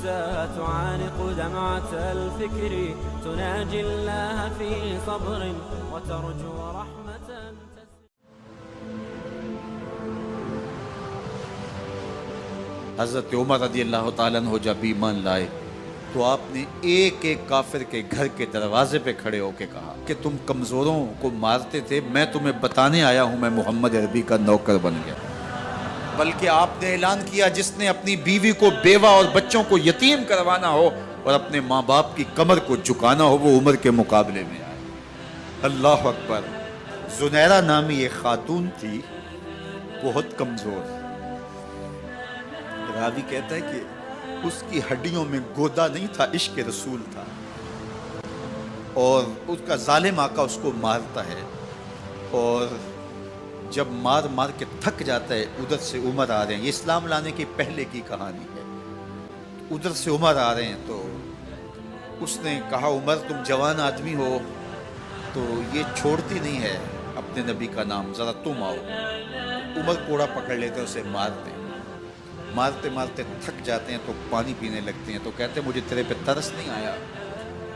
أنثى تعانق دمعة الفكر تناجي الله في صبر وترجو رحمة. حضرت عمر رضی اللہ تعالیٰ عنہ جب ایمان لائے تو آپ نے ایک ایک کافر کے گھر کے دروازے پہ کھڑے ہو کے کہا کہ تم کمزوروں کو مارتے تھے، میں تمہیں بتانے آیا ہوں میں محمد عربی کا نوکر بن گیا۔ بلکہ آپ نے اعلان کیا جس نے اپنی بیوی کو بیوہ اور بچوں کو یتیم کروانا ہو اور اپنے ماں باپ کی کمر کو جھکانا ہو وہ عمر کے مقابلے میں آئے۔ اللہ اکبر۔ زنیرہ نامی ایک خاتون تھی، بہت کمزور، راوی کہتا ہے کہ اس کی ہڈیوں میں گودا نہیں تھا، عشق رسول تھا، اور اس کا ظالم آقا اس کو مارتا ہے، اور جب مار مار کے تھک جاتا ہے ادھر سے عمر آ رہے ہیں، یہ اسلام لانے کے پہلے کی کہانی ہے، ادھر سے عمر آ رہے ہیں تو اس نے کہا عمر تم جوان آدمی ہو تو یہ چھوڑتی نہیں ہے اپنے نبی کا نام، ذرا تم آؤ۔ عمر کوڑا پکڑ لیتے اسے مارتے مارتے مارتے تھک جاتے ہیں تو پانی پینے لگتے ہیں، تو کہتے ہیں مجھے تیرے پہ ترس نہیں آیا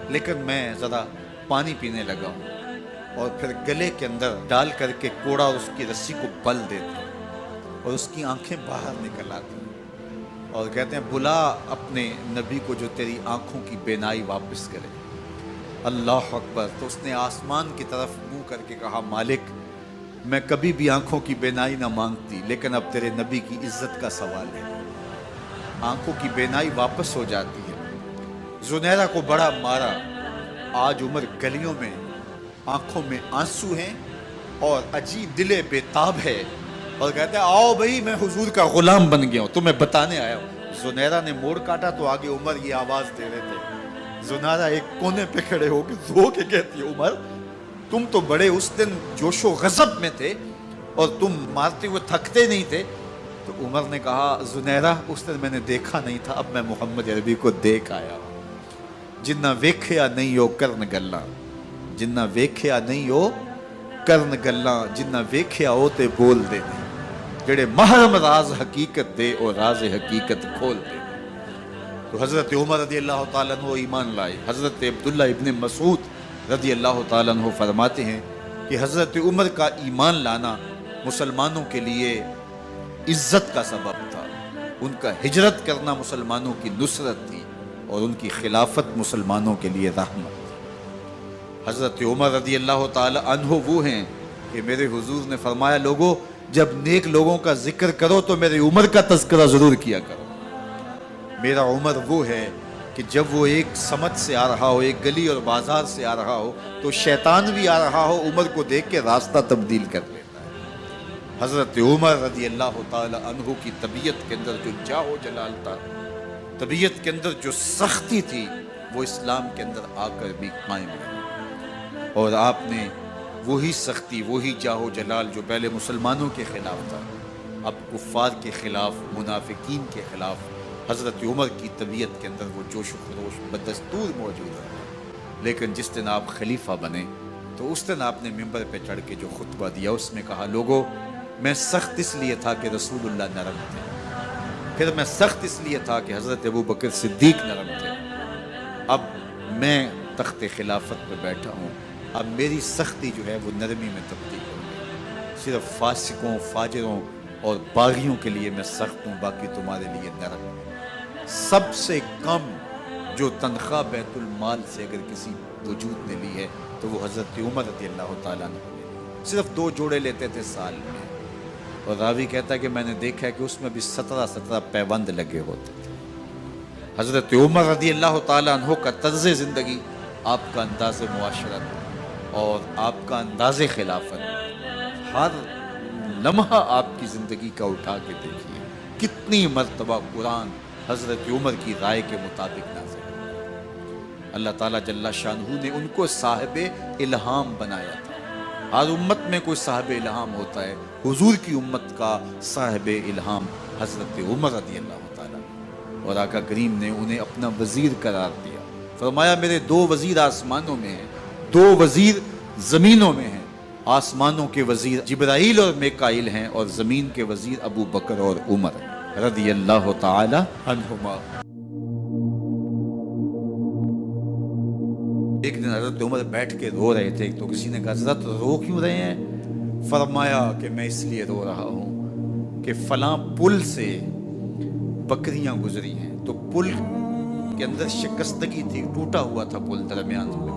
لیکن میں ذرا پانی پینے لگا ہوں، اور پھر گلے کے اندر ڈال کر کے کوڑا اور اس کی رسی کو بل دیتے ہیں اور اس کی آنکھیں باہر نکل آتی ہیں اور کہتے ہیں بلا اپنے نبی کو جو تیری آنکھوں کی بینائی واپس کرے۔ اللہ اکبر۔ تو اس نے آسمان کی طرف منہ کر کے کہا مالک میں کبھی بھی آنکھوں کی بینائی نہ مانگتی لیکن اب تیرے نبی کی عزت کا سوال ہے۔ آنکھوں کی بینائی واپس ہو جاتی ہے۔ زنیرہ کو بڑا مارا، آج عمر گلیوں میں آنکھوں میں آنسو ہیں اور عجیب دل بے تاب ہے اور کہتے ہیں آؤ بھئی میں حضور کا غلام بن گیا ہوں، تمہیں بتانے آیا ہوں۔ زنیرہ نے موڑ کاٹا تو آگے عمر یہ آواز دے رہے تھے۔ زنیرہ ایک کونے پہ کھڑے ہو کے رو کے کہتی ہے عمر تم تو بڑے اس دن جوش و غضب میں تھے اور تم مارتے ہوئے تھکتے نہیں تھے۔ تو عمر نے کہا زنیرہ اس دن میں نے دیکھا نہیں تھا، اب میں محمد عربی کو دیکھ آیا ہوں۔ جنہ ویکھیا نہیں ہو کرن گلاں، جنہ ویکھیا نہیں ہو کرن گلاں، جنہ ویکھیا ہو تے بول دے جڑے محرم راز حقیقت دے اور راز حقیقت کھول دے۔ تو حضرت عمر رضی اللہ تعالیٰ عنہ ایمان لائے۔ حضرت عبداللہ ابن مسعود رضی اللہ تعالیٰ عنہ فرماتے ہیں کہ حضرت عمر کا ایمان لانا مسلمانوں کے لیے عزت کا سبب تھا، ان کا ہجرت کرنا مسلمانوں کی نصرت تھی اور ان کی خلافت مسلمانوں کے لیے رحمت تھی۔ حضرت عمر رضی اللہ تعالیٰ عنہ وہ ہیں کہ میرے حضور نے فرمایا لوگوں جب نیک لوگوں کا ذکر کرو تو میرے عمر کا تذکرہ ضرور کیا کرو۔ میرا عمر وہ ہے کہ جب وہ ایک سمت سے آ رہا ہو، ایک گلی اور بازار سے آ رہا ہو تو شیطان بھی آ رہا ہو عمر کو دیکھ کے راستہ تبدیل کر لیتا ہے۔ حضرت عمر رضی اللہ تعالی عنہ کی طبیعت کے اندر جو جاہ و جلال تھا، طبیعت کے اندر جو سختی تھی وہ اسلام کے اندر آ کر بھی قائم رہی، اور آپ نے وہی سختی وہی جاہ و جلال جو پہلے مسلمانوں کے خلاف تھا اب کفار کے خلاف، منافقین کے خلاف حضرت عمر کی طبیعت کے اندر وہ جوش و خروش بدستور موجود ہے۔ لیکن جس دن آپ خلیفہ بنے تو اس دن آپ نے ممبر پہ چڑھ کے جو خطبہ دیا اس میں کہا لوگوں میں سخت اس لیے تھا کہ رسول اللہ نرم تھے، پھر میں سخت اس لیے تھا کہ حضرت ابو بکر صدیق نرم تھے، اب میں تخت خلافت پہ بیٹھا ہوں، اب میری سختی جو ہے وہ نرمی میں تبدیل ہو گئی، صرف فاسقوں فاجروں اور باغیوں کے لیے میں سخت ہوں، باقی تمہارے لیے نرم ہوں۔ سب سے کم جو تنخواہ بیت المال سے اگر کسی وجود نے لی ہے تو وہ حضرت عمر رضی اللہ تعالیٰ عنہ نے صرف 2 جوڑے لیتے تھے سال میں، اور راوی کہتا ہے کہ میں نے دیکھا ہے کہ اس میں بھی 17 پیوند لگے ہوتے تھے۔ حضرت عمر رضی اللہ تعالیٰ عنہ کا طرز زندگی، آپ کا انداز معاشرت اور آپ کا انداز خلافت، ہر لمحہ آپ کی زندگی کا اٹھا کے دیکھیے کتنی مرتبہ قرآن حضرت عمر کی رائے کے مطابق نازل ہے۔ اللہ تعالیٰ جل شانہ نے ان کو صاحب الہام بنایا تھا۔ ہر امت میں کوئی صاحب الہام ہوتا ہے، حضور کی امت کا صاحب الہام حضرت عمر رضی اللہ تعالیٰ، اور آقا کریم نے انہیں اپنا وزیر قرار دیا۔ فرمایا میرے 2 وزیر آسمانوں میں ہیں، 2 وزیر زمینوں میں ہیں، آسمانوں کے وزیر جبرائیل اور میکائیل ہیں اور زمین کے وزیر ابو بکر اور عمر رضی اللہ تعالی عنہما۔ ایک دن حضرت عمر بیٹھ کے رو رہے تھے، تو کسی نے کہا حضرت رو کیوں رہے ہیں؟ فرمایا کہ میں اس لیے رو رہا ہوں کہ فلاں پل سے بکریاں گزری ہیں، تو پل کے اندر شکستگی تھی، ٹوٹا ہوا تھا پل درمیان میں،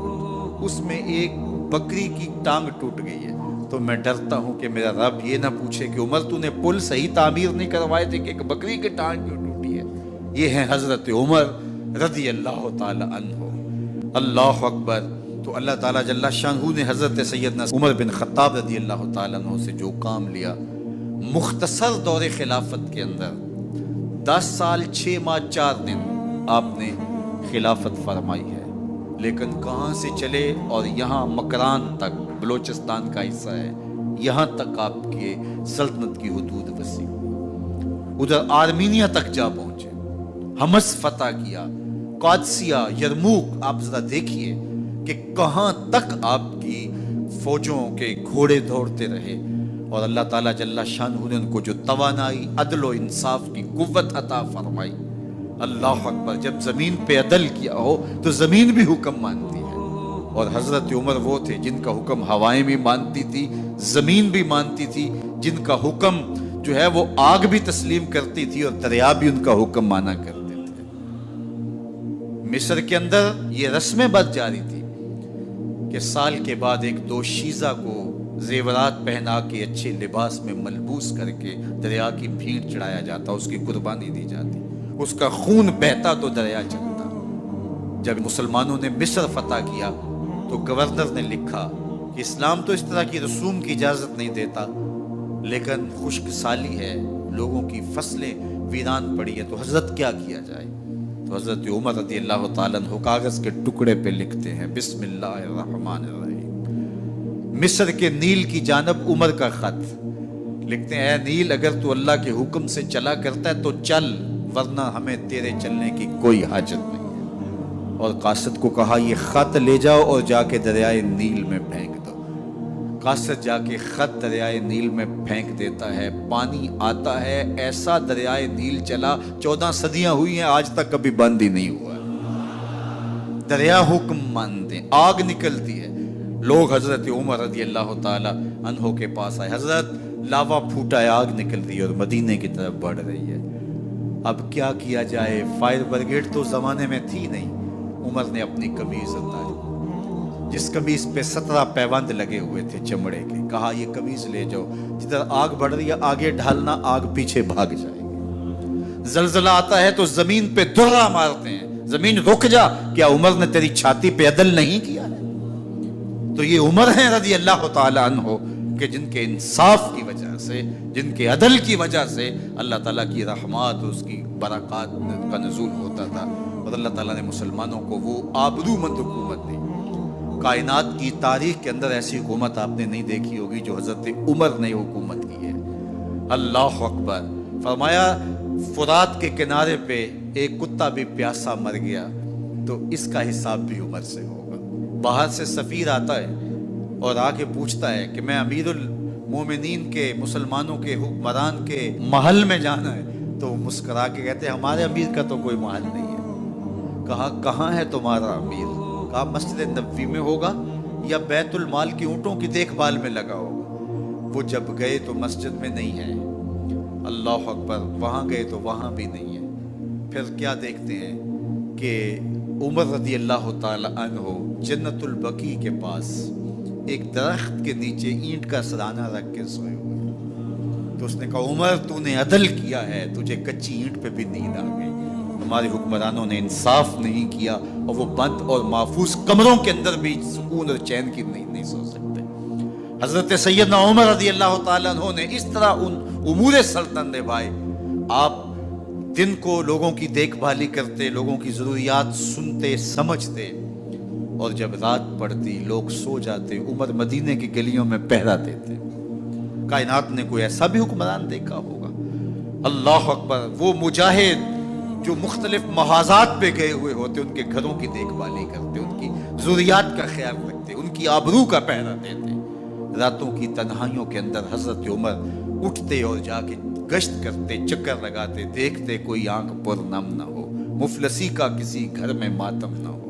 اس میں ایک بکری کی ٹانگ ٹوٹ گئی ہے، تو میں ڈرتا ہوں کہ میرا رب یہ نہ پوچھے کہ عمر تو نے پل صحیح تعمیر نہیں کروائے تھے کہ ایک بکری کی ٹانگ کیوں ٹوٹی ہے۔ یہ ہیں حضرت عمر رضی اللہ تعالی عنہ۔ اللہ اکبر۔ تو اللہ تعالیٰ جل شانہ نے حضرت سیدنا عمر بن خطاب رضی اللہ تعالیٰ عنہ سے جو کام لیا، مختصر دور خلافت کے اندر 10 سال 6 ماہ 4 دن آپ نے خلافت فرمائی ہے، لیکن کہاں سے چلے اور یہاں مکران تک، بلوچستان کا حصہ ہے، یہاں تک آپ کے سلطنت کی حدود وسیع، ادھر آرمینیا تک جا پہنچے، حمص فتح کیا، قادسیہ، یرموک۔ آپ ذرا دیکھیے کہ کہاں تک آپ کی فوجوں کے گھوڑے دوڑتے رہے، اور اللہ تعالیٰ جل شانہ نے ان کو جو توانائی، عدل و انصاف کی قوت عطا فرمائی۔ اللہ اکبر۔ جب زمین پہ عدل کیا ہو تو زمین بھی حکم مانتی ہے، اور حضرت عمر وہ تھے جن کا حکم ہوائیں بھی مانتی تھی، زمین بھی مانتی تھی، جن کا حکم جو ہے وہ آگ بھی تسلیم کرتی تھی اور دریا بھی ان کا حکم مانا کرتے تھے۔ مصر کے اندر یہ رسمیں بد جاری تھی کہ سال کے بعد ایک دوشیزہ کو زیورات پہنا کے اچھے لباس میں ملبوس کر کے دریا کی بھیڑ چڑھایا جاتا، اس کی قربانی دی جاتی، اس کا خون بہتا تو دریا چلتا۔ جب مسلمانوں نے مصر فتح کیا تو گورنر نے لکھا کہ اسلام تو اس طرح کی رسوم کی اجازت نہیں دیتا، لیکن خشک سالی ہے، لوگوں کی فصلیں ویران پڑی ہے، تو حضرت کیا کیا جائے؟ تو حضرت عمر رضی اللہ تعالیٰ عنہ کاغذ کے ٹکڑے پہ لکھتے ہیں بسم اللہ الرحمن الرحیم، مصر کے نیل کی جانب عمر کا خط لکھتے ہیں، اے نیل اگر تو اللہ کے حکم سے چلا کرتا ہے تو چل، ورنہ ہمیں تیرے چلنے کی کوئی حاجت نہیں ہے۔ اور قاصد کو کہا یہ خط لے جاؤ اور جا کے دریائے نیل میں پھینک دو۔ قاصد جا کے خط دریائے نیل میں پھینک دیتا ہے، پانی آتا ہے، ایسا دریائے نیل چلا 14 صدیاں ہوئی ہیں آج تک کبھی بند ہی نہیں ہوا۔ دریا حکم مانتے، آگ نکلتی ہے، لوگ حضرت عمر رضی اللہ تعالی عنہ کے پاس آئے، حضرت لاوا پھوٹا ہے، آگ نکل رہی ہے اور مدینے کی طرف بڑھ رہی ہے، اب کیا کیا جائے؟ فائر بریگیڈ تو زمانے میں تھی نہیں۔ عمر نے اپنی قمیض اتاری، جس قمیض پہ 17 پیوند لگے ہوئے تھے چمڑے کے، کہا یہ قمیض لے جاؤ، جدھر آگ بڑھ رہی ہے آگے ڈھالنا، آگ پیچھے بھاگ جائے گی۔ زلزلہ آتا ہے تو زمین پہ درہ مارتے ہیں، زمین رک جا، کیا عمر نے تیری چھاتی پہ عدل نہیں کیا ہے؟ تو یہ عمر ہیں رضی اللہ تعالی عنہ کہ جن کے انصاف کی وجہ سے، جن کے عدل کی وجہ سے اللہ تعالیٰ کی رحمات، اس کی برکات کا نزول ہوتا تھا، اور اللہ تعالیٰ نے مسلمانوں کو وہ آبرو مند حکومت دی۔ کائنات کی تاریخ کے اندر ایسی حکومت آپ نے نہیں دیکھی ہوگی جو حضرت عمر نے حکومت کی ہے۔ اللہ اکبر۔ فرمایا فرات کے کنارے پہ ایک کتا بھی پیاسا مر گیا تو اس کا حساب بھی عمر سے ہوگا۔ باہر سے سفیر آتا ہے اور آ کے پوچھتا ہے کہ میں امیر المومنین کے، مسلمانوں کے حکمران کے محل میں جانا ہے، تو مسکرا کے کہتے ہیں ہمارے امیر کا تو کوئی محل نہیں ہے۔ کہا کہاں ہے تمہارا امیر؟ کہا مسجد نبوی میں ہوگا یا بیت المال کی اونٹوں کی دیکھ بھال میں لگا ہوگا۔ وہ جب گئے تو مسجد میں نہیں ہے، اللہ اکبر، وہاں گئے تو وہاں بھی نہیں ہے۔ پھر کیا دیکھتے ہیں کہ عمر رضی اللہ تعالی عنہ جنت البقیع کے پاس ایک درخت کے نیچے اینٹ کا سرانہ رکھ کے سوئے ہوئے، تو اس نے کہا عمر تو نے عدل کیا ہے، تجھے کچی اینٹ پہ بھی نیند آ گئی، ہمارے حکمرانوں نے انصاف نہیں کیا، اور وہ بند اور محفوظ کمروں کے اندر بھی سکون اور چین کی نہیں سو سکتے۔ حضرت سیدنا عمر رضی اللہ تعالیٰ عنہ نے اس طرح ان امور سلطنت نبھائے۔ آپ دن کو لوگوں کی دیکھ بھالی کرتے، لوگوں کی ضروریات سنتے سمجھتے، اور جب رات پڑتی لوگ سو جاتے، عمر مدینے کی گلیوں میں پہرا دیتے۔ کائنات نے کوئی ایسا بھی حکمران دیکھا ہوگا؟ اللہ اکبر۔ وہ مجاہد جو مختلف محاذات پہ گئے ہوئے ہوتے، ان کے گھروں کی دیکھ بھالی کرتے، ان کی ضروریات کا خیال رکھتے، ان کی آبرو کا پہرا دیتے۔ راتوں کی تنہائیوں کے اندر حضرت عمر اٹھتے اور جا کے گشت کرتے، چکر لگاتے، دیکھتے کوئی آنکھ پر نم نہ ہو، مفلسی کا کسی گھر میں ماتم نہ ہو۔